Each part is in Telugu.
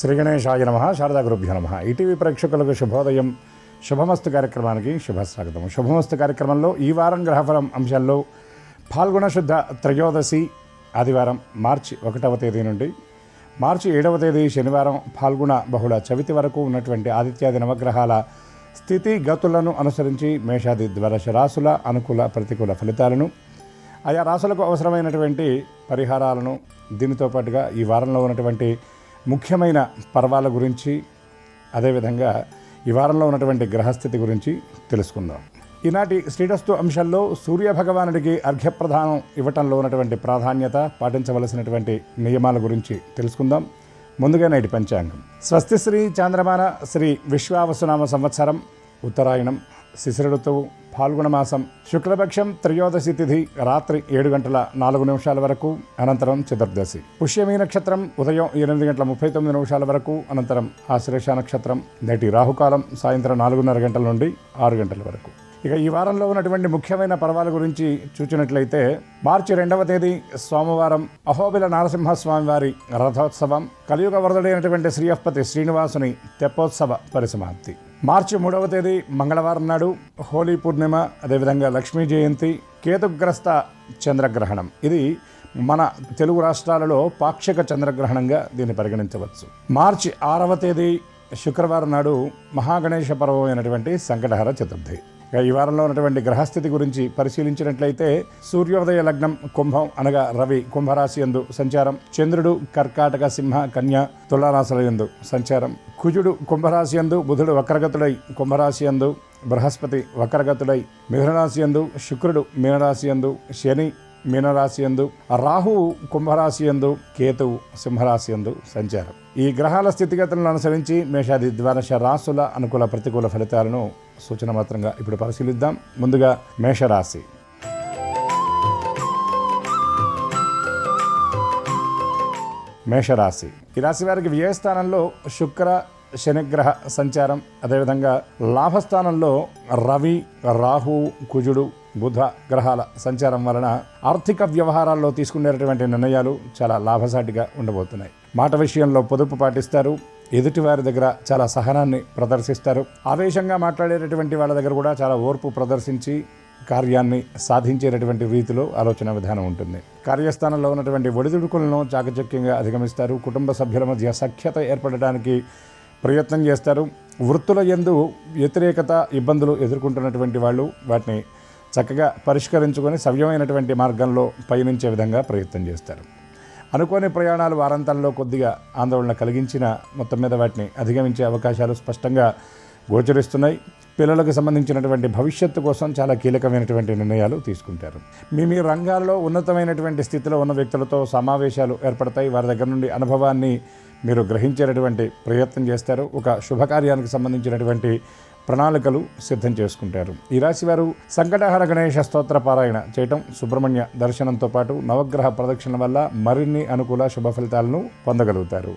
శ్రీ గణేశాయ నమః. శారదా గురుభ్యో నమః. ఈటీవీ ప్రేక్షకులకు శుభోదయం. శుభమస్తు కార్యక్రమానికి శుభస్వాగతం. శుభమస్తు కార్యక్రమంలో ఈ వారం గ్రహఫలం అంశాల్లో ఫాల్గుణ శుద్ధ త్రయోదశి ఆదివారం మార్చి 1వ తేదీ నుండి మార్చి 7వ తేదీ శనివారం ఫాల్గుణ బహుళ చవితి వరకు ఉన్నటువంటి ఆదిత్యాది నవగ్రహాల స్థితి గతులను అనుసరించి మేషాది ద్వాదశ రాశుల అనుకూల ప్రతికూల ఫలితాలను, ఆయా రాశులకు అవసరమైనటువంటి పరిహారాలను, దీనితో పాటుగా ఈ వారంలో ఉన్నటువంటి ముఖ్యమైన పర్వాల గురించి, అదేవిధంగా ఈ వారంలో ఉన్నటువంటి గ్రహస్థితి గురించి తెలుసుకుందాం. ఈనాటి శ్రీరస్తు అంశాల్లో సూర్యభగవానుడికి అర్ఘ్యప్రదానం ఇవ్వటంలో ఉన్నటువంటి ప్రాధాన్యత, పాటించవలసినటువంటి నియమాల గురించి తెలుసుకుందాం. ముందుగా నేటి పంచాంగం. స్వస్తి శ్రీ చాంద్రమాన శ్రీ విశ్వావసునామ సంవత్సరం, ఉత్తరాయణం, శిశిర ఋతువు, ఫాల్గుణ మాసం, శుక్లపక్షం, త్రయోదశి తిథి రాత్రి 7:04 వరకు, అనంతరం చతుర్దశి. పుష్యమీ నక్షత్రం ఉదయం 8:39 వరకు, అనంతరం ఆశ్లేష నక్షత్రం. నేటి రాహుకాలం సాయంత్రం 4:30 నుండి 6 వరకు. ఇక ఈ వారంలో ఉన్నటువంటి ముఖ్యమైన పర్వాల గురించి చూచినట్లయితే మార్చి 2వ తేదీ సోమవారం అహోబిల నరసింహస్వామి వారి రథోత్సవం, కలియుగ వరదుడైనటువంటి శ్రీయపతి శ్రీనివాసుని తెప్పోత్సవ పరిసమాప్తి. మార్చి 3వ తేదీ మంగళవారం నాడు హోలీ పూర్ణిమ, అదేవిధంగా లక్ష్మీ జయంతి, కేతుగ్రస్త చంద్రగ్రహణం. ఇది మన తెలుగు రాష్ట్రాలలో పాక్షిక చంద్రగ్రహణంగా దీన్ని పరిగణించవచ్చు. మార్చి 6వ తేదీ శుక్రవారం నాడు మహాగణేశ పర్వం అయినటువంటి సంకటహర చతుర్థి. ఈ వారంలో ఉన్నటువంటి గ్రహస్థితి గురించి పరిశీలించినట్లయితే సూర్యోదయ లగ్నం కుంభం అనగా రవి కుంభరాశి యందు సంచారం, చంద్రుడు కర్కాటక సింహ కన్య తులారాశుల యందు సంచారం, కుజుడు కుంభరాశి యందు, బుధుడు వక్రగతుడై కుంభరాశి యందు, బృహస్పతి వక్రగతుడై మిథునరాశి యందు, శుక్రుడు మీనరాశి యందు, శని మీనరాశి యందు, రాహువు కుంభరాశి యందు, కేతువు సింహరాశి యందు సంచారం. ఈ గ్రహాల స్థితిగతులను అనుసరించి మేషాది ద్వాదశ రాశుల అనుకూల ప్రతికూల ఫలితాలను సూచన మాత్రంగా ఇప్పుడు పరిశీలిద్దాం. ముందుగా మేషరాశి. మేషరాశి ఈ రాశి వారికి వ్యయస్థానంలో శుక్ర శనిగ్రహ సంచారం, అదేవిధంగా లాభస్థానంలో రవి రాహు కుజుడు బుధ గ్రహాల సంచారం వలన ఆర్థిక వ్యవహారాల్లో తీసుకునేటటువంటి నిర్ణయాలు చాలా లాభసాటిగా ఉండబోతున్నాయి. మాట విషయంలో పొదుపు పాటిస్తారు. ఎదుటివారి దగ్గర చాలా సహనాన్ని ప్రదర్శిస్తారు. ఆవేశంగా మాట్లాడేటటువంటి వాళ్ళ దగ్గర కూడా చాలా ఓర్పు ప్రదర్శించి కార్యాన్ని సాధించేటటువంటి రీతిలో ఆలోచన విధానం ఉంటుంది. కార్యస్థానంలో ఉన్నటువంటి ఒడిదుడుకులను చాకచక్యంగా అధిగమిస్తారు. కుటుంబ సభ్యుల మధ్య సఖ్యత ఏర్పడటానికి ప్రయత్నం చేస్తారు. వృత్తుల యందు వ్యతిరేకత ఇబ్బందులు ఎదుర్కొంటున్నటువంటి వాళ్ళు వాటిని చక్కగా పరిష్కరించుకొని సవ్యమైనటువంటి మార్గంలో పయనించే విధంగా ప్రయత్నం చేస్తారు. అనుకోని ప్రయాణాలు వారాంతాల్లో కొద్దిగా ఆందోళన కలిగించిన మొత్తం మీద వాటిని అధిగమించే అవకాశాలు స్పష్టంగా గోచరిస్తున్నాయి. పిల్లలకు సంబంధించినటువంటి భవిష్యత్తు కోసం చాలా కీలకమైనటువంటి నిర్ణయాలు తీసుకుంటారు. మీ రంగాల్లో ఉన్నతమైనటువంటి స్థితిలో ఉన్న వ్యక్తులతో సమావేశాలు ఏర్పడతాయి. వారి దగ్గర నుండి అనుభవాన్ని మీరు గ్రహించేటటువంటి ప్రయత్నం చేస్తారు. ఒక శుభకార్యానికి సంబంధించినటువంటి ప్రణాళికలు సిద్ధం చేసుకుంటారు. ఈ రాశి వారు సంకటహర గణేశ స్తోత్ర పారాయణ చేయటం, సుబ్రహ్మణ్య దర్శనంతో పాటు నవగ్రహ ప్రదక్షిణ వల్ల మరిన్ని అనుకూల శుభ ఫలితాలను పొందగలుగుతారు.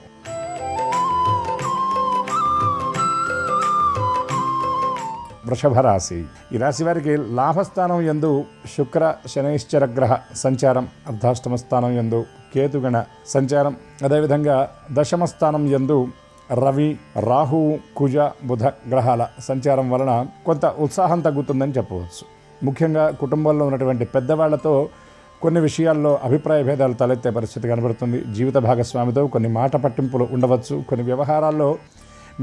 వృషభ రాశి ఈ రాశి వారికి లాభస్థానం యందు శుక్ర శనైశ్చర గ్రహ సంచారం, అర్ధాష్టమ స్థానం యందు కేతుగణ సంచారం, అదేవిధంగా దశమ స్థానం యందు రవి రాహు కుజ బుధ గ్రహాల సంచారం వలన కొంత ఉత్సాహం తగ్గుతుందని చెప్పవచ్చు. ముఖ్యంగా కుటుంబంలో ఉన్నటువంటి పెద్దవాళ్లతో కొన్ని విషయాల్లో అభిప్రాయ భేదాలు తలెత్తే పరిస్థితి కనబడుతుంది. జీవిత భాగస్వామితో కొన్ని మాట పట్టింపులు ఉండవచ్చు. కొన్ని వ్యవహారాల్లో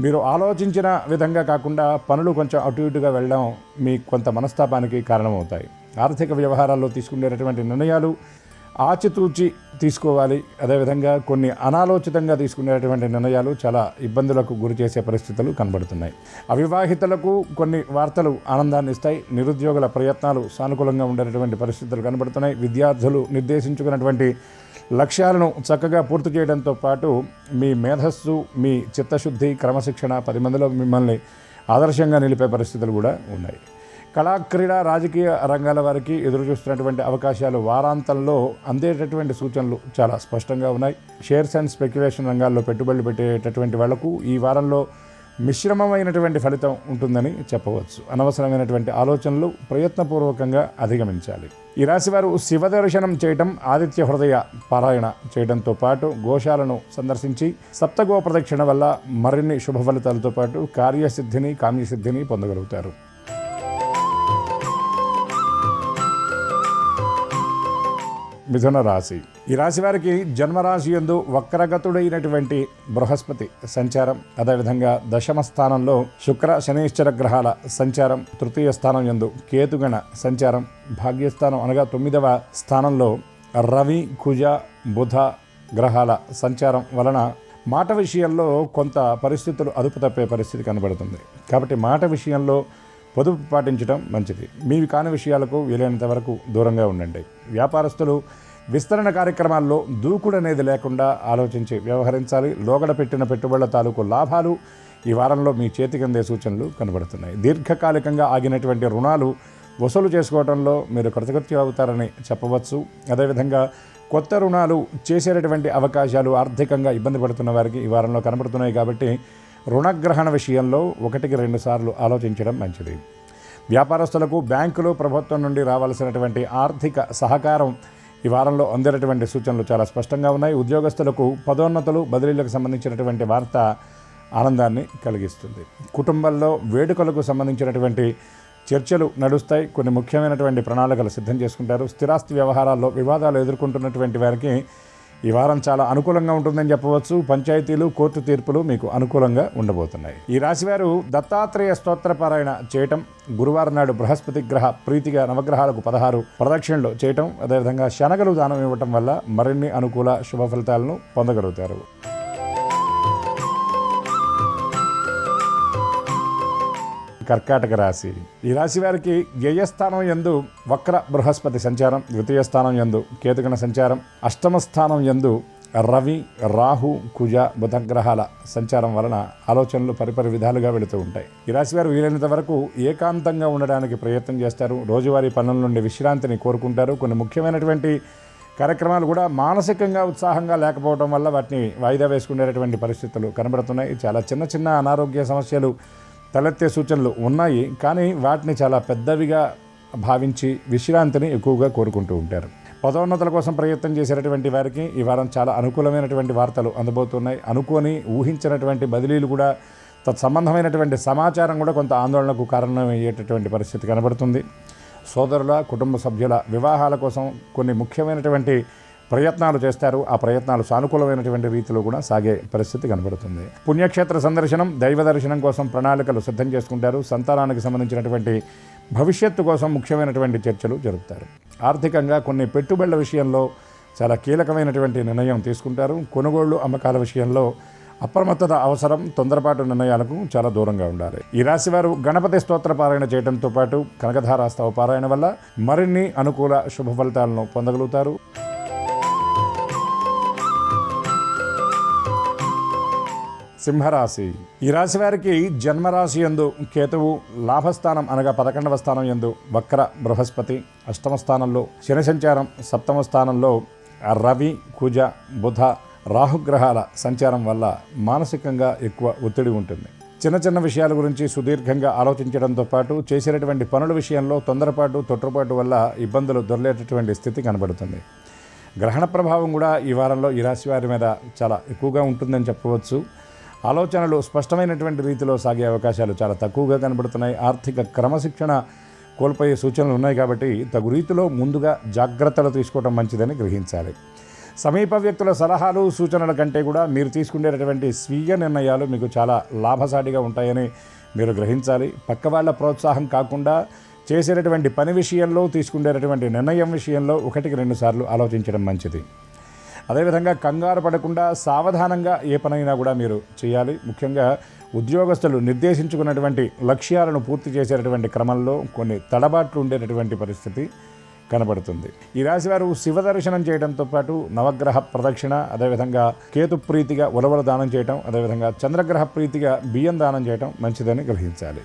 మీరు ఆలోచించిన విధంగా కాకుండా పనులు కొంచెం అటు ఇటుగా వెళ్ళడం మీ కొంత మనస్తాపానికి కారణమవుతాయి. ఆర్థిక వ్యవహారాల్లో తీసుకునేటటువంటి నిర్ణయాలు ఆచితూచి తీసుకోవాలి. అదేవిధంగా కొన్ని అనాలోచితంగా తీసుకునేటువంటి నిర్ణయాలు చాలా ఇబ్బందులకు గురి చేసే పరిస్థితులు కనబడుతున్నాయి. అవివాహితులకు కొన్ని వార్తలు ఆనందాన్ని ఇస్తాయి. నిరుద్యోగుల ప్రయత్నాలు సానుకూలంగా ఉండేటువంటి పరిస్థితులు కనబడుతున్నాయి. విద్యార్థులు నిర్దేశించుకున్నటువంటి లక్ష్యాలను చక్కగా పూర్తి చేయడంతో పాటు మీ మేధస్సు, మీ చిత్తశుద్ధి, క్రమశిక్షణ 10 మందిలో మిమ్మల్ని ఆదర్శంగా నిలిపే పరిస్థితులు కూడా ఉన్నాయి. కళా క్రీడా రాజకీయ రంగాల వారికి ఎదురు చూస్తున్నటువంటి అవకాశాలు వారాంతంలో అందేటటువంటి సూచనలు చాలా స్పష్టంగా ఉన్నాయి. షేర్స్ అండ్ స్పెక్యులేషన్ రంగాల్లో పెట్టుబడులు పెట్టేటటువంటి వాళ్లకు ఈ వారంలో మిశ్రమమైనటువంటి ఫలితం ఉంటుందని చెప్పవచ్చు. అనవసరమైనటువంటి ఆలోచనలు ప్రయత్నపూర్వకంగా అధిగమించాలి. ఈ రాశివారు శివ దర్శనం చేయటం, ఆదిత్య హృదయ పారాయణ చేయడంతో పాటు గోశాలను సందర్శించి సప్తగో ప్రదక్షిణ వల్ల మరిన్ని శుభ ఫలితాలతో పాటు కార్యసిద్ధిని, కామ్యసిద్ధిని పొందగలుగుతారు. మిథున రాశి. ఈ రాశి వారికి జన్మరాశి యందు వక్రగతుడైనటువంటి బృహస్పతి సంచారం, అదేవిధంగా దశమ స్థానంలో శుక్ర శనీశ్చర గ్రహాల సంచారం, తృతీయ స్థానం యందు కేతుగణ సంచారం, భాగ్యస్థానం అనగా 9వ స్థానంలో రవి, కుజ, బుధ గ్రహాల సంచారం వలన మాట విషయంలో కొంత పరిస్థితులు అదుపు తప్పే పరిస్థితి కనబడుతుంది. కాబట్టి మాట విషయంలో పొదుపు పాటించడం మంచిది. మీవి కాని విషయాలకు వీలైనంత వరకు దూరంగా ఉండండి. వ్యాపారస్తులు విస్తరణ కార్యక్రమాల్లో దూకుడు అనేది లేకుండా ఆలోచించి వ్యవహరించాలి. లోగడ పెట్టిన పెట్టుబడుల తాలూకు లాభాలు ఈ వారంలో మీ చేతికి అందే సూచనలు కనబడుతున్నాయి. దీర్ఘకాలికంగా ఆగినటువంటి రుణాలు వసూలు చేసుకోవడంలో మీరు కృతకృత్యం అవుతారని చెప్పవచ్చు. అదేవిధంగా కొత్త రుణాలు చేసేటటువంటి అవకాశాలు ఆర్థికంగా ఇబ్బంది పడుతున్న వారికి ఈ వారంలో కనబడుతున్నాయి. కాబట్టి రుణగ్రహణ విషయంలో 1-2 సార్లు ఆలోచించడం మంచిది. వ్యాపారస్తులకు బ్యాంకులు, ప్రభుత్వం నుండి రావాల్సినటువంటి ఆర్థిక సహకారం ఈ వారంలో అందేటటువంటి సూచనలు చాలా స్పష్టంగా ఉన్నాయి. ఉద్యోగస్తులకు పదోన్నతులు, బదిలీలకు సంబంధించినటువంటి వార్త ఆనందాన్ని కలిగిస్తుంది. కుటుంబంలో వేడుకలకు సంబంధించినటువంటి చర్చలు నడుస్తాయి. కొన్ని ముఖ్యమైనటువంటి ప్రణాళికలు సిద్ధం చేసుకుంటారు. స్థిరాస్తి వ్యవహారాల్లో వివాదాలు ఎదుర్కొంటున్నటువంటి వారికి ఈ వారం చాలా అనుకూలంగా ఉంటుందని చెప్పవచ్చు. పంచాయతీలు, కోర్టు తీర్పులు మీకు అనుకూలంగా ఉండబోతున్నాయి. ఈ రాశివారు దత్తాత్రేయ స్తోత్రపారాయణ చేయటం, గురువారం నాడు బృహస్పతి గ్రహ ప్రీతిగా నవగ్రహాలకు 16 ప్రదక్షిణలు చేయటం, అదేవిధంగా శనగలు దానం ఇవ్వటం వల్ల మరిన్ని అనుకూల శుభ ఫలితాలను పొందగలుగుతారు. కర్కాటక రాశి. ఈ రాశి వారికి వ్యయస్థానం యందు వక్ర బృహస్పతి సంచారం, ద్వితీయ స్థానం యందు కేతుగణ సంచారం, అష్టమ స్థానం యందు రవి, రాహు, కుజ, బుధగ్రహాల సంచారం వలన ఆలోచనలు పరిపరి విధాలుగా వెళుతూ ఉంటాయి. ఈ రాశి వారు వీలైనంత వరకు ఏకాంతంగా ఉండడానికి ప్రయత్నం చేస్తారు. రోజువారీ పనుల నుండి విశ్రాంతిని కోరుకుంటారు. కొన్ని ముఖ్యమైనటువంటి కార్యక్రమాలు కూడా మానసికంగా ఉత్సాహంగా లేకపోవడం వల్ల వాటిని వాయిదా వేసుకునేటటువంటి పరిస్థితులు కనబడుతున్నాయి. చాలా చిన్న చిన్న అనారోగ్య సమస్యలు తలెత్తే సూచనలు ఉన్నాయి. కానీ వాటిని చాలా పెద్దవిగా భావించి విశ్రాంతిని ఎక్కువగా కోరుకుంటూ ఉంటారు. పదోన్నతుల కోసం ప్రయత్నం చేసేటటువంటి వారికి ఈ వారం చాలా అనుకూలమైనటువంటి వార్తలు అందబోతున్నాయి. అనుకోని ఊహించినటువంటి బదిలీలు కూడా, తత్సంబంధమైనటువంటి సమాచారం కూడా కొంత ఆందోళనకు కారణమయ్యేటటువంటి పరిస్థితి కనబడుతుంది. సోదరుల, కుటుంబ సభ్యుల వివాహాల కోసం కొన్ని ముఖ్యమైనటువంటి ప్రయత్నాలు చేస్తారు. ఆ ప్రయత్నాలు సానుకూలమైనటువంటి రీతిలో కూడా సాగే పరిస్థితి కనబడుతుంది. పుణ్యక్షేత్ర సందర్శనం, దైవ దర్శనం కోసం ప్రణాళికలు సిద్ధం చేసుకుంటారు. సంతానానికి సంబంధించినటువంటి భవిష్యత్తు కోసం ముఖ్యమైనటువంటి చర్చలు జరుపుతారు. ఆర్థికంగా కొన్ని పెట్టుబడుల విషయంలో చాలా కీలకమైనటువంటి నిర్ణయం తీసుకుంటారు. కొనుగోళ్లు, అమ్మకాల విషయంలో అప్రమత్తత అవసరం. తొందరపాటు నిర్ణయాలకు చాలా దూరంగా ఉండాలి. ఈ రాశివారు గణపతి స్తోత్ర పారాయణ చేయడంతో పాటు కనకధారాస్తవ పారాయణ వల్ల మరిన్ని అనుకూల శుభ ఫలితాలను పొందగలుగుతారు. సింహరాశి. ఈ రాశి వారికి జన్మరాశి యందు కేతువు, లాభస్థానం అనగా 11వ స్థానం యందు వక్ర బృహస్పతి, అష్టమ స్థానంలో శని సంచారం, సప్తమ స్థానంలో రవి, కుజ, బుధ, రాహుగ్రహాల సంచారం వల్ల మానసికంగా ఎక్కువ ఒత్తిడి ఉంటుంది. చిన్న చిన్న విషయాల గురించి సుదీర్ఘంగా ఆలోచించడంతో పాటు చేసేటటువంటి పనుల విషయంలో తొందరపాటు, తొట్టుపాటు వల్ల ఇబ్బందులు దొరలేటటువంటి స్థితి కనబడుతుంది. గ్రహణ ప్రభావం కూడా ఈ వారంలో ఈ రాశి వారి మీద చాలా ఎక్కువగా ఉంటుందని చెప్పవచ్చు. ఆలోచనలు స్పష్టమైనటువంటి రీతిలో సాగే అవకాశాలు చాలా తక్కువగా కనబడుతున్నాయి. ఆర్థిక క్రమశిక్షణ కోల్పోయే సూచనలు ఉన్నాయి. కాబట్టి తగు రీతిలో ముందుగా జాగ్రత్తలు తీసుకోవడం మంచిదని గ్రహించాలి. సమీప వ్యక్తుల సలహాలు, సూచనల కంటే కూడా మీరు తీసుకునేటటువంటి స్వీయ నిర్ణయాలు మీకు చాలా లాభసాటిగా ఉంటాయని మీరు గ్రహించాలి. పక్క వాళ్ళ ప్రోత్సాహం కాకుండా చేసేటటువంటి పని విషయంలో, తీసుకునేటటువంటి నిర్ణయం విషయంలో 1-2 సార్లు ఆలోచించడం మంచిది. అదేవిధంగా కంగారు పడకుండా సావధానంగా ఏ పనైనా కూడా మీరు చేయాలి. ముఖ్యంగా ఉద్యోగస్తులు నిర్దేశించుకున్నటువంటి లక్ష్యాలను పూర్తి చేసేటటువంటి క్రమంలో కొన్ని తడబాట్లు ఉండేటటువంటి పరిస్థితి కనబడుతుంది. ఈ రాశివారు శివ దర్శనం చేయడంతో పాటు నవగ్రహ ప్రదక్షిణ, అదేవిధంగా కేతు ప్రీతిగా ఉలవల దానం చేయటం, అదేవిధంగా చంద్రగ్రహ ప్రీతిగా బియ్యం దానం చేయటం మంచిదని గ్రహించాలి.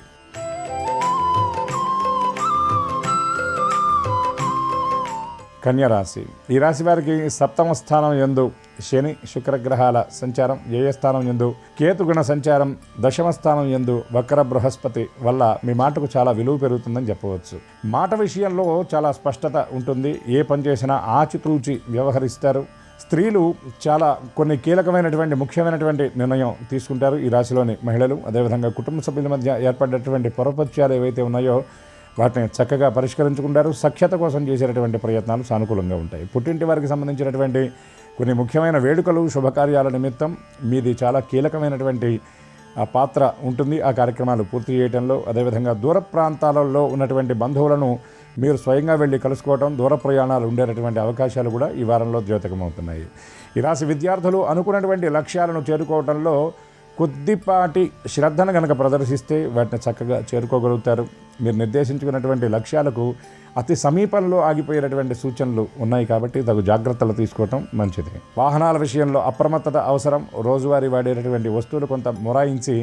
కన్యరాశి. ఈ రాశి వారికి సప్తమ స్థానం యందు శని శుక్రగ్రహాల సంచారం, వ్యయస్థానం యందు కేతుగుణ సంచారం, దశమ స్థానం యందు వక్ర బృహస్పతి వల్ల మీ మాటకు చాలా విలువ పెరుగుతుందని చెప్పవచ్చు. మాట విషయంలో చాలా స్పష్టత ఉంటుంది. ఏ పని చేసినా ఆచితూచి వ్యవహరిస్తారు. స్త్రీలు చాలా కొన్ని కీలకమైనటువంటి ముఖ్యమైనటువంటి నిర్ణయం తీసుకుంటారు ఈ రాశిలోని మహిళలు. అదేవిధంగా కుటుంబ సభ్యుల మధ్య ఏర్పడినటువంటి పొరపత్యాలు ఏవైతే ఉన్నాయో వాటిని చక్కగా పరిష్కరించుకుంటారు. సఖ్యత కోసం చేసేటటువంటి ప్రయత్నాలు సానుకూలంగా ఉంటాయి. పుట్టింటి వారికి సంబంధించినటువంటి కొన్ని ముఖ్యమైన వేడుకలు శుభకార్యాల నిమిత్తం మీది చాలా కీలకమైనటువంటి పాత్ర ఉంటుంది ఆ కార్యక్రమాలు పూర్తి చేయడంలో. అదేవిధంగా దూర ప్రాంతాలలో ఉన్నటువంటి బంధువులను మీరు స్వయంగా వెళ్ళి కలుసుకోవడం, దూర ప్రయాణాలు ఉండేటటువంటి అవకాశాలు కూడా ఈ వారంలో ద్యోతకమవుతున్నాయి. ఈ రాశి విద్యార్థులు అనుకున్నటువంటి లక్ష్యాలను చేరుకోవడంలో కొద్దిపాటి శ్రద్ధను కనుక ప్రదర్శిస్తే వాటిని చక్కగా చేరుకోగలుగుతారు. మీరు నిర్దేశించుకున్నటువంటి లక్ష్యాలకు అతి సమీపంలో ఆగిపోయేటటువంటి సూచనలు ఉన్నాయి కాబట్టి తగు జాగ్రత్తలు తీసుకోవటం మంచిది. వాహనాల విషయంలో అప్రమత్తత అవసరం. రోజువారీ వాడేటటువంటి వస్తువులు కొంత మొరాయించి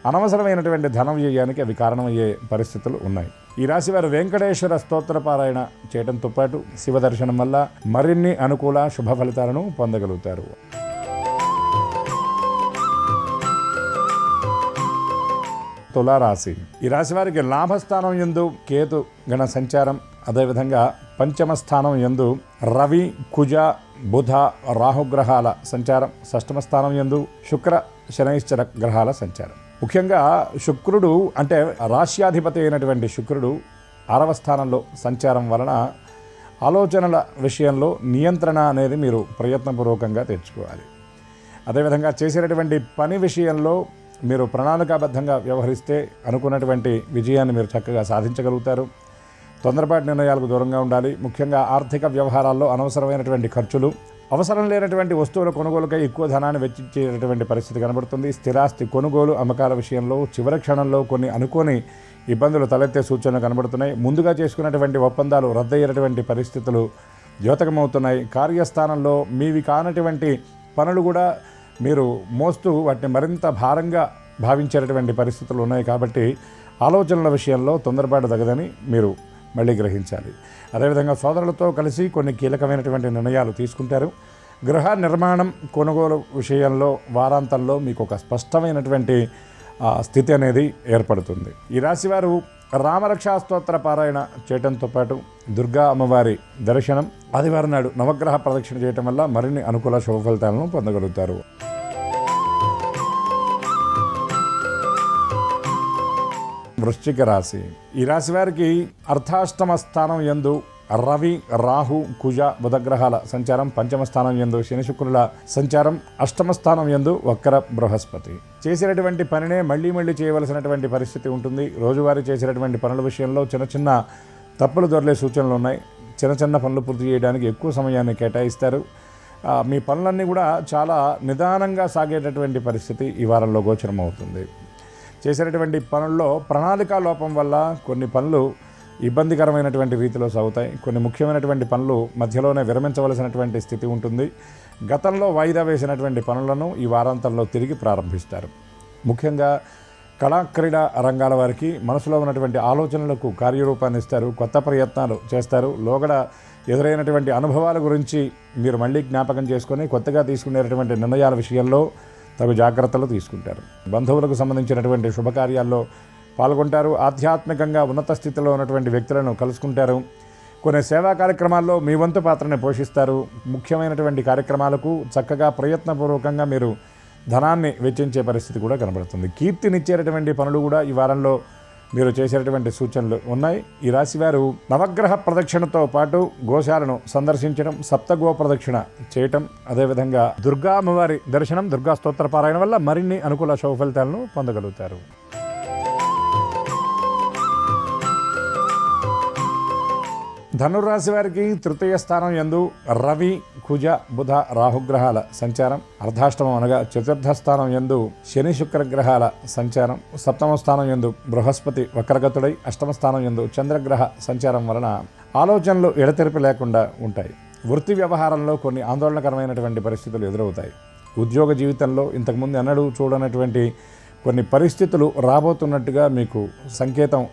అనవసరమైనటువంటి ధనం వ్యయానికి అవి కారణమయ్యే పరిస్థితులు ఉన్నాయి. ఈ రాశి వారు వెంకటేశ్వర స్తోత్ర పారాయణ చేయడంతో పాటు శివ దర్శనం వల్ల మరిన్ని అనుకూల శుభ ఫలితాలను పొందగలుగుతారు. తులారాశి. ఈ రాశి వారికి లాభస్థానం యందు కేతు గణ సంచారం, అదేవిధంగా పంచమ స్థానం యందు రవి కుజ బుధ రాహుగ్రహాల సంచారం, షష్టమ స్థానం యందు శుక్ర శనైశ్చర గ్రహాల సంచారం. ముఖ్యంగా శుక్రుడు అంటే రాశ్యాధిపతి అయినటువంటి శుక్రుడు 6వ స్థానంలో సంచారం వలన ఆలోచనల విషయంలో నియంత్రణ అనేది మీరు ప్రయత్నపూర్వకంగా తెచ్చుకోవాలి. అదేవిధంగా చేసేటటువంటి పని విషయంలో మీరు ప్రణాళికాబద్ధంగా వ్యవహరిస్తే అనుకున్నటువంటి విజయాన్ని మీరు చక్కగా సాధించగలుగుతారు. తొందరపాటు నిర్ణయాలకు దూరంగా ఉండాలి. ముఖ్యంగా ఆర్థిక వ్యవహారాల్లో అనవసరమైనటువంటి ఖర్చులు, అవసరం లేనటువంటి వస్తువుల కొనుగోలుకై ఎక్కువ ధనాన్ని వెచ్చించేటటువంటి పరిస్థితి కనబడుతుంది. స్థిరాస్తి కొనుగోలు అమ్మకాల విషయంలో చివరి క్షణంలో కొన్ని అనుకోని ఇబ్బందులు తలెత్తే సూచనలు కనబడుతున్నాయి. ముందుగా చేసుకున్నటువంటి ఒప్పందాలు రద్దయ్యేటటువంటి పరిస్థితులు ద్యోతకమవుతున్నాయి. కార్యస్థానంలో మీవి కానటువంటి పనులు కూడా మీరు మోస్తూ వాటిని మరింత భారంగా భావించేటటువంటి పరిస్థితులు ఉన్నాయి కాబట్టి ఆలోచనల విషయంలో తొందరపాటు తగదని మీరు మళ్ళీ గ్రహించాలి. అదేవిధంగా సోదరులతో కలిసి కొన్ని కీలకమైనటువంటి నిర్ణయాలు తీసుకుంటారు. గృహ నిర్మాణం కొనుగోలు విషయంలో వారాంతంలో మీకు ఒక స్పష్టమైనటువంటి స్థితి అనేది ఏర్పడుతుంది. ఈ రాశివారు రామరక్షా స్తోత్ర పారాయణ చేయడంతో పాటు దుర్గా అమ్మవారి దర్శనం, ఆదివారం నాడు నవగ్రహ ప్రదక్షిణ చేయటం వల్ల మరిన్ని అనుకూల శుభ ఫలితాలను పొందగలుగుతారు. వృశ్చిక రాశి. ఈ రాశి వారికి అర్ధాష్టమ స్థానం యందు రవి రాహు కుజ బుధగ్రహాల సంచారం, పంచమ స్థానం యందు శని శుక్రుల సంచారం, అష్టమ స్థానం యందు వక్ర బృహస్పతి. చేసినటువంటి పనినే మళ్ళీ చేయవలసినటువంటి పరిస్థితి ఉంటుంది. రోజువారీ చేసినటువంటి పనుల విషయంలో చిన్న చిన్న తప్పులు దొరలే సూచనలు ఉన్నాయి. చిన్న పనులు పూర్తి చేయడానికి ఎక్కువ సమయాన్ని కేటాయిస్తారు. మీ పనులన్నీ కూడా చాలా నిదానంగా సాగేటటువంటి పరిస్థితి ఈ వారంలో గోచరం అవుతుంది. చేసేటటువంటి పనుల్లో ప్రణాళికా లోపం వల్ల కొన్ని పనులు ఇబ్బందికరమైనటువంటి రీతిలో సాగుతాయి. కొన్ని ముఖ్యమైనటువంటి పనులు మధ్యలోనే విరమించవలసినటువంటి స్థితి ఉంటుంది. గతంలో వాయిదా వేసినటువంటి పనులను ఈ వారాంతంలో తిరిగి ప్రారంభిస్తారు. ముఖ్యంగా కళాక్రీడా రంగాల వారికి మనసులో ఉన్నటువంటి ఆలోచనలకు కార్యరూపాన్ని ఇస్తారు. కొత్త ప్రయత్నాలు చేస్తారు. లోగడ ఎదురైనటువంటి అనుభవాల గురించి మీరు మళ్ళీ జ్ఞాపకం చేసుకొని కొత్తగా తీసుకునేటటువంటి నిర్ణయాల విషయంలో తగు జాగ్రత్తలు తీసుకుంటారు. బంధువులకు సంబంధించినటువంటి శుభకార్యాల్లో పాల్గొంటారు. ఆధ్యాత్మికంగా ఉన్నత స్థితిలో ఉన్నటువంటి వ్యక్తులను కలుసుకుంటారు. కొన్ని సేవా కార్యక్రమాల్లో మీ వంతు పాత్రని పోషిస్తారు. ముఖ్యమైనటువంటి కార్యక్రమాలకు చక్కగా ప్రయత్నపూర్వకంగా మీరు ధనాన్ని వెచ్చించే పరిస్థితి కూడా కనబడుతుంది. కీర్తినిచ్చేటటువంటి పనులు కూడా ఈ వారంలో మీరు చేసేటటువంటి సూచనలు ఉన్నాయి. ఈ రాశివారు నవగ్రహ ప్రదక్షిణతో పాటు గోశాలను సందర్శించడం, సప్తగో ప్రదక్షిణ చేయటం, అదేవిధంగా దుర్గా అమ్మవారి దర్శనం, దుర్గా స్తోత్ర పారాయణ వల్ల మరిన్ని అనుకూల శుభ ఫలితాలను పొందగలుగుతారు. ధనుర్రాశి వారికి తృతీయ స్థానం యందు రవి కుజ బుధ రాహుగ్రహాల సంచారం, అర్ధాష్టమం అనగా చతుర్థ స్థానం యందు శని శుక్రగ్రహాల సంచారం, సప్తమ స్థానం యందు బృహస్పతి వక్రగతుడై అష్టమ స్థానం యందు చంద్రగ్రహ సంచారం వలన ఆలోచనలు ఎడతెరిపి లేకుండా ఉంటాయి. వృత్తి వ్యవహారంలో కొన్ని ఆందోళనకరమైనటువంటి పరిస్థితులు ఎదురవుతాయి. ఉద్యోగ జీవితంలో ఇంతకుముందు ఎన్నడూ చూడనటువంటి కొన్ని పరిస్థితులు రాబోతున్నట్టుగా మీకు సంకేతం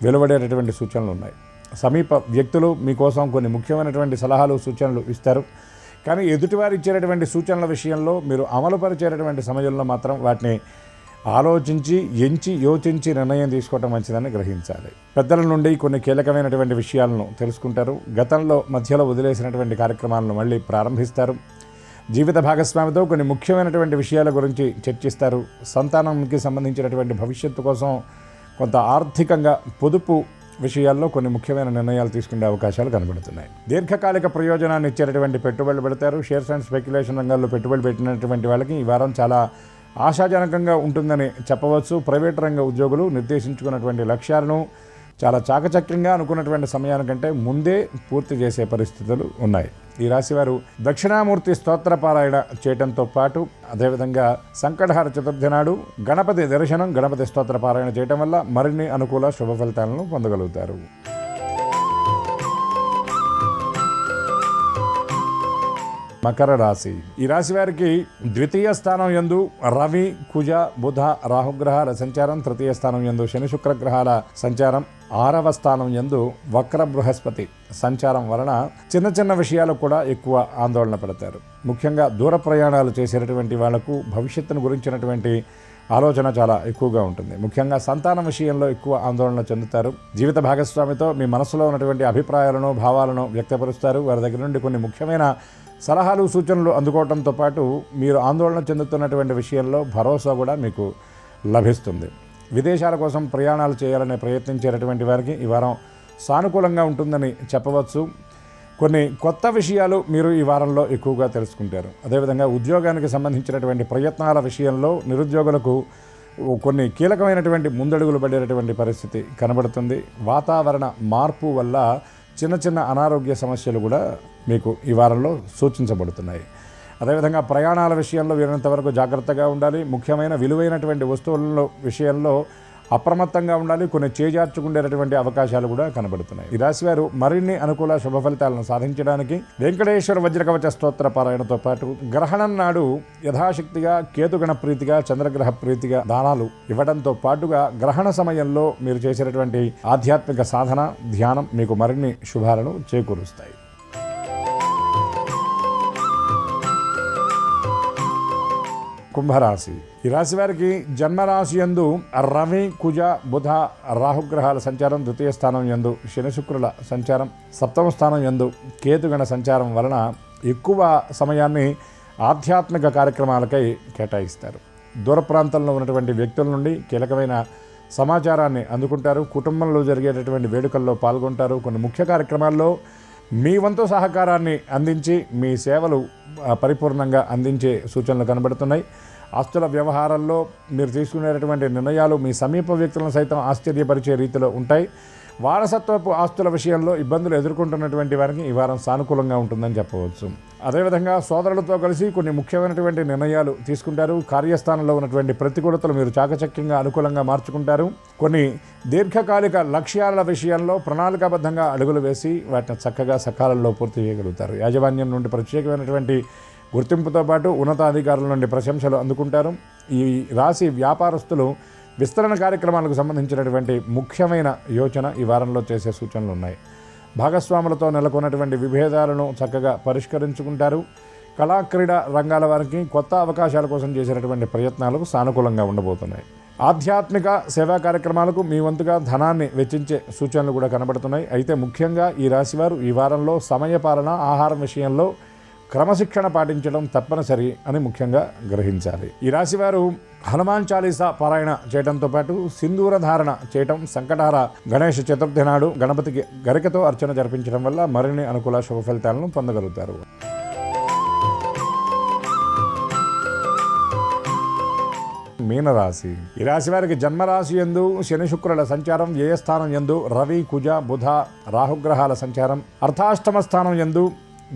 వెలువడేటటువంటి సూచనలు ఉన్నాయి. సమీప వ్యక్తులు మీకోసం కొన్ని ముఖ్యమైనటువంటి సలహాలు సూచనలు ఇస్తారు. కానీ ఎదుటివారు ఇచ్చేటటువంటి సూచనల విషయంలో మీరు అమలుపరిచేటటువంటి సమయంలో మాత్రం వాటిని ఆలోచించి యోచించి నిర్ణయం తీసుకోవటం మంచిదని గ్రహించాలి. పెద్దల నుండి కొన్ని కీలకమైనటువంటి విషయాలను తెలుసుకుంటారు. గతంలో మధ్యలో వదిలేసినటువంటి కార్యక్రమాలను మళ్ళీ ప్రారంభిస్తారు. జీవిత భాగస్వామితో కొన్ని ముఖ్యమైనటువంటి విషయాల గురించి చర్చిస్తారు. సంతానానికి సంబంధించినటువంటి భవిష్యత్తు కోసం కొంత ఆర్థికంగా పొదుపు విషయాల్లో కొన్ని ముఖ్యమైన నిర్ణయాలు తీసుకునే అవకాశాలు కనబడుతున్నాయి. దీర్ఘకాలిక ప్రయోజనాన్ని ఇచ్చేటటువంటి పెట్టుబడులు పెడతారు. షేర్స్ అండ్ స్పెక్యులేషన్ రంగాల్లో పెట్టుబడి పెట్టినటువంటి వాళ్ళకి ఈ వారం చాలా ఆశాజనకంగా ఉంటుందని చెప్పవచ్చు. ప్రైవేట్ రంగ ఉద్యోగులు నిర్దేశించుకున్నటువంటి లక్ష్యాలను చాలా చాకచక్యంగా అనుకున్నటువంటి సమయానికంటే ముందే పూర్తి చేసే పరిస్థితులు ఉన్నాయి. ఈ రాశివారు దక్షిణామూర్తి స్తోత్రపారాయణ చేయడంతో పాటు అదేవిధంగా సంకటహార చతుర్థి నాడు గణపతి దర్శనం, గణపతి స్తోత్రపారాయణ చేయటం వల్ల మరిన్ని అనుకూల శుభ ఫలితాలను పొందగలుగుతారు. మకర రాశి. ఈ రాశి వారికి ద్వితీయ స్థానం యందు రవి, కుజ, బుధ, రాహుగ్రహాల సంచారం, తృతీయ స్థానం యందు శని, శుక్రగ్రహాల సంచారం, 6వ స్థానం యందు వక్ర బృహస్పతి సంచారం వలన చిన్న చిన్న విషయాలు కూడా ఎక్కువ ఆందోళన పడతారు. ముఖ్యంగా దూర ప్రయాణాలు చేసేటటువంటి వాళ్లకు భవిష్యత్తును గురించినటువంటి ఆలోచన చాలా ఎక్కువగా ఉంటుంది. ముఖ్యంగా సంతానం విషయంలో ఎక్కువ ఆందోళన చెందుతారు. జీవిత భాగస్వామితో మీ మనసులో ఉన్నటువంటి అభిప్రాయాలను, భావాలను వ్యక్తపరుస్తారు. వారి దగ్గర నుండి కొన్ని ముఖ్యమైన సలహాలు, సూచనలు అందుకోవడంతో పాటు మీరు ఆందోళన చెందుతున్నటువంటి విషయంలో భరోసా కూడా మీకు లభిస్తుంది. విదేశాల కోసం ప్రయాణాలు చేయాలని ప్రయత్నించేటటువంటి వారికి ఈ వారం సానుకూలంగా ఉంటుందని చెప్పవచ్చు. కొన్ని కొత్త విషయాలు మీరు ఈ వారంలో ఎక్కువగా తెలుసుకుంటారు. అదేవిధంగా ఉద్యోగానికి సంబంధించినటువంటి ప్రయత్నాల విషయంలో నిరుద్యోగులకు కొన్ని కీలకమైనటువంటి ముందడుగులు పడేటటువంటి పరిస్థితి కనబడుతుంది. వాతావరణ మార్పు వల్ల చిన్న చిన్న అనారోగ్య సమస్యలు కూడా మీకు ఈ వారంలో సూచించబడుతున్నాయి. అదేవిధంగా ప్రయాణాల విషయంలో వీరంత వరకు జాగ్రత్తగా ఉండాలి. ముఖ్యమైన విలువైనటువంటి వస్తువుల విషయంలో అప్రమత్తంగా ఉండాలి. కొన్ని చేజార్చుకునేటటువంటి అవకాశాలు కూడా కనబడుతున్నాయి. ఈ రాశివారు మరిన్ని అనుకూల శుభ ఫలితాలను సాధించడానికి వెంకటేశ్వర వజ్రకవచ స్తోత్ర పారాయణతో పాటు గ్రహణం నాడు యథాశక్తిగా కేతుగణ ప్రీతిగా, చంద్రగ్రహ ప్రీతిగా దానాలు ఇవ్వడంతో పాటుగా గ్రహణ సమయంలో మీరు చేసేటటువంటి ఆధ్యాత్మిక సాధన, ధ్యానం మీకు మరిన్ని శుభాలను చేకూరుస్తాయి. కుంభరాశి. ఈ రాశి వారికి జన్మరాశి యందు రవి, కుజ, బుధ, రాహుగ్రహాల సంచారం, ద్వితీయ స్థానం యందు శని, శుక్రుల సంచారం, 7వ స్థానం యందు కేతుగణ సంచారం వలన ఎక్కువ సమయాన్ని ఆధ్యాత్మిక కార్యక్రమాలకై కేటాయిస్తారు. దూర ప్రాంతంలో ఉన్నటువంటి వ్యక్తుల నుండి కీలకమైన సమాచారాన్ని అందుకుంటారు. కుటుంబంలో జరిగేటటువంటి వేడుకల్లో పాల్గొంటారు. కొన్ని ముఖ్య కార్యక్రమాల్లో మీ వంతు సహకారాన్ని అందించి మీ సేవలు పరిపూర్ణంగా అందించే సూచనలు కనబడుతున్నాయి. ఆస్తుల వ్యవహారాల్లో మీరు తీసుకునేటటువంటి నిర్ణయాలు మీ సమీప వ్యక్తులను సైతం ఆశ్చర్యపరిచే రీతిలో ఉంటాయి. వారసత్వపు ఆస్తుల విషయంలో ఇబ్బందులు ఎదుర్కొంటున్నటువంటి వారికి ఈ వారం సానుకూలంగా ఉంటుందని చెప్పవచ్చు. అదేవిధంగా సోదరులతో కలిసి కొన్ని ముఖ్యమైనటువంటి నిర్ణయాలు తీసుకుంటారు. కార్యస్థానంలో ఉన్నటువంటి ప్రతికూలతలు మీరు చాకచక్యంగా అనుకూలంగా మార్చుకుంటారు. కొన్ని దీర్ఘకాలిక లక్ష్యాల విషయంలో ప్రణాళికాబద్ధంగా అడుగులు వేసి వాటిని చక్కగా సకాలంలో పూర్తి చేయగలుగుతారు. యాజమాన్యం నుండి ప్రత్యేకమైనటువంటి గుర్తింపుతో పాటు ఉన్నతాధికారుల నుండి ప్రశంసలు అందుకుంటారు. ఈ రాశి వ్యాపారస్తులు విస్తరణ కార్యక్రమాలకు సంబంధించినటువంటి ముఖ్యమైన యోచన ఈ వారంలో చేసే సూచనలు ఉన్నాయి. భాగస్వాములతో నెలకొన్నటువంటి విభేదాలను చక్కగా పరిష్కరించుకుంటారు. కళాక్రీడా రంగాల వారికి కొత్త అవకాశాల కోసం చేసేటటువంటి ప్రయత్నాలకు సానుకూలంగా ఉండబోతున్నాయి. ఆధ్యాత్మిక సేవా కార్యక్రమాలకు మీ వంతుగా ధనాన్ని వెచ్చించే సూచనలు కూడా కనబడుతున్నాయి. అయితే ముఖ్యంగా ఈ రాశివారు ఈ వారంలో సమయపాలన, ఆహారం విషయంలో క్రమశిక్షణ పాటించడం తప్పనిసరి అని ముఖ్యంగా గ్రహించాలి. ఈ రాశివారు హనుమాన్ చాలీసా పారాయణ చేయడంతో పాటు సింధూర ధారణ చేయటం, సంకటహార గణేష్ చతుర్థి నాడు గణపతికి గరికతో అర్చన జరిపించడం వల్ల మరిన్ని అనుకూల శుభ ఫలితాలను పొందగలుగుతారు. మీనరాశి. ఈ రాశి వారికి జన్మరాశి యందు శని, శుక్రుల సంచారం, వ్యయస్థానం యందు రవి, కుజ, బుధ, రాహుగ్రహాల సంచారం, అర్ధాష్టమ స్థానం యందు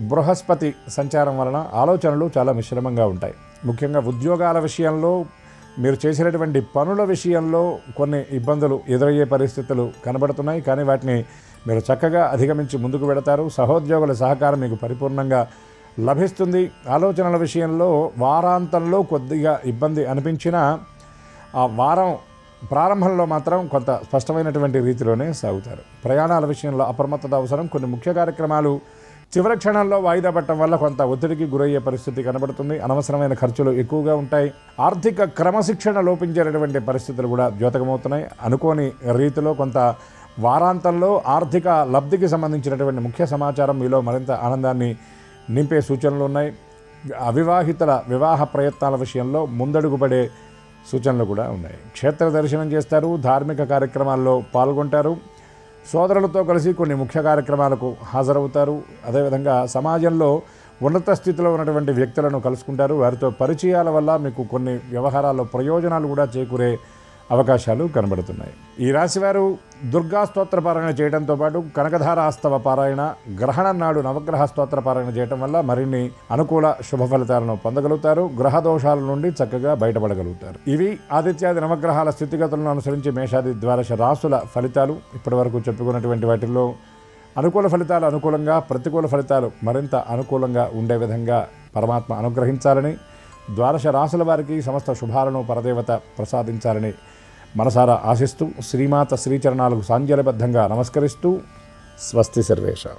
బృహస్పతి సంచారం వలన ఆలోచనలు చాలా మిశ్రమంగా ఉంటాయి. ముఖ్యంగా ఉద్యోగాల విషయంలో మీరు చేసినటువంటి పనుల విషయంలో కొన్ని ఇబ్బందులు ఎదురయ్యే పరిస్థితులు కనబడుతున్నాయి. కానీ వాటిని మీరు చక్కగా అధిగమించి ముందుకు వెడతారు. సహోద్యోగుల సహకారం మీకు పరిపూర్ణంగా లభిస్తుంది. ఆలోచనల విషయంలో వారాంతంలో కొద్దిగా ఇబ్బంది అనిపించినా ఆ వారం ప్రారంభంలో మాత్రం కొంత స్పష్టమైనటువంటి రీతిలోనే సాగుతారు. ప్రయాణాల విషయంలో అప్రమత్తత అవసరం. కొన్ని ముఖ్య కార్యక్రమాలు చివరి క్షణంలో వాయిదా పట్టడం వల్ల కొంత ఒత్తిడికి గురయ్యే పరిస్థితి కనబడుతుంది. అనవసరమైన ఖర్చులు ఎక్కువగా ఉంటాయి. ఆర్థిక క్రమశిక్షణ లోపించేటటువంటి పరిస్థితులు కూడా ద్యోతకమవుతున్నాయి. అనుకోని రీతిలో కొంత వారాంతంలో ఆర్థిక లబ్ధికి సంబంధించినటువంటి ముఖ్య సమాచారం మీలో మరింత ఆనందాన్ని నింపే సూచనలు ఉన్నాయి. అవివాహితుల వివాహ ప్రయత్నాల విషయంలో ముందడుగుపడే సూచనలు కూడా ఉన్నాయి. క్షేత్ర దర్శనం చేస్తారు, ధార్మిక కార్యక్రమాల్లో పాల్గొంటారు, సోదరులతో కలిసి కొన్ని ముఖ్య కార్యక్రమాలకు హాజరవుతారు. అదేవిధంగా సమాజంలో ఉన్నత స్థితిలో ఉన్నటువంటి వ్యక్తులను కలుసుకుంటారు. వారితో పరిచయాల వల్ల మీకు కొన్ని వ్యవహారాల్లో ప్రయోజనాలు కూడా చేకూరే అవకాశాలు కనబడుతున్నాయి. ఈ రాశివారు దుర్గా స్తోత్ర పారాయణ చేయడంతో పాటు కనకధారాస్తవ పారాయణ, గ్రహణం నాడు నవగ్రహ స్తోత్ర పారాయణ చేయడం వల్ల మరిన్ని అనుకూల శుభ ఫలితాలను పొందగలుగుతారు. గ్రహ దోషాల నుండి చక్కగా బయటపడగలుగుతారు. ఇవి ఆదిత్యాది నవగ్రహాల స్థితిగతులను అనుసరించి మేషాది ద్వాదశ రాశుల ఫలితాలు. ఇప్పటివరకు చెప్పుకున్నటువంటి వాటిల్లో అనుకూల ఫలితాలు అనుకూలంగా, ప్రతికూల ఫలితాలు మరింత అనుకూలంగా ఉండే విధంగా పరమాత్మ అనుగ్రహించాలని, ద్వాదశ రాశుల వారికి సమస్త శుభాలను పరదేవత ప్రసాదించాలని మనసారా ఆశిస్తూ శ్రీమాత శ్రీచరణాలకు సాంజలిబద్ధంగా నమస్కరిస్తూ స్వస్తి సర్వేషాం.